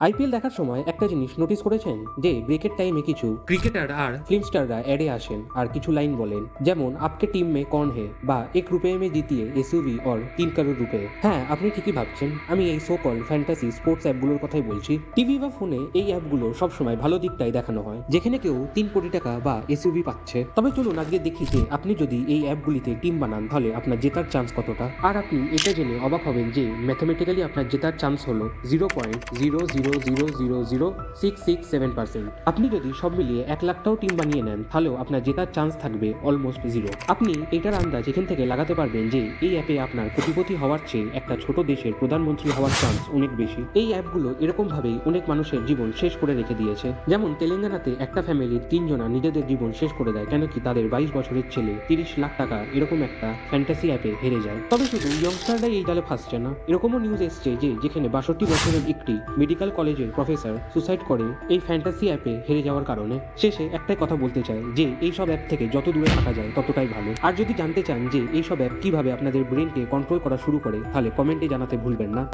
IPL দেখার সময় একটা জিনিস নোটিস করেছেন যে ব্রেকের টাইমে কিছু ক্রিকেটার আর ফিল্ম স্টাররা অ্যাডে আসেন আর কিছু লাইন বলেন, যেমন আপকে টিম মে কন হে বা এক রুপে মে জিতিয়ে এসইউভি অর 3 কারোর রূপে। হ্যাঁ, আপনি ঠিকই ভাবছেন, আমি এই সো কল ফ্যান্টাসি স্পোর্টস অ্যাপগুলোর কথাই বলছি। টিভি বা ফোনে এই অ্যাপগুলো সবসময় ভালো দিকটাই দেখানো হয়, যেখানে কেউ 3 কোটি টাকা বা এসইউভি পাচ্ছে। তবে চলুন আজকে দেখি যে আপনি যদি এই অ্যাপগুলিতে টিম বানান তাহলে আপনার জেতার চান্স কতটা। আর আপনি এটা জেনে অবাক হবেন যে ম্যাথমেটিক্যালি আপনার জেতার চান্স হলো 0.0000667%। আপনি যদি সব মিলিয়ে 1 লাখটাও টিম বানিয়ে নেন তাহলেও আপনার জেতার চান্স থাকবে অলমোস্ট জিরো। আপনি এটার আন্দাজ এখান থেকে লাগাতে পারবেন যে এই অ্যাপে আপনার কোটিপতি হওয়ার চেয়ে একটা ছোট দেশের প্রধানমন্ত্রী হওয়ার চান্স অনেক বেশি। এই অ্যাপগুলো এরকম ভাবেই অনেক মানুষের জীবন শেষ করে রেখে দিয়েছে। যেমন তেলেঙ্গানাতে একটা ফ্যামিলির 3 জনা নিজেদের জীবন শেষ করে দেয় কেন কি তাদের 22 বছরের ছেলে 30 লাখ টাকা এরকম একটা ফ্যান্টাসি অ্যাপে হেরে যায়। তবে শুধু ইয়ংস্টাররাই এই জালে ফাঁসছে না, এরকমও নিউজ এসছে যে যেখানে 62 বছরের একটি মেডিকেল কলেজের প্রফেসর সুসাইড করে এই ফ্যান্টাসি অ্যাপে হেরে যাওয়ার কারণে। শেষে একটাই কথা বলতে চাই যে এই সব অ্যাপ থেকে যত দূরে থাকা যায় ততটাই ভালো। আর যদি জানতে চান যে এই সব অ্যাপ কিভাবে আপনাদের ব্রেনকে কন্ট্রোল করা শুরু করে তাহলে কমেন্টে জানাতে ভুলবেন না।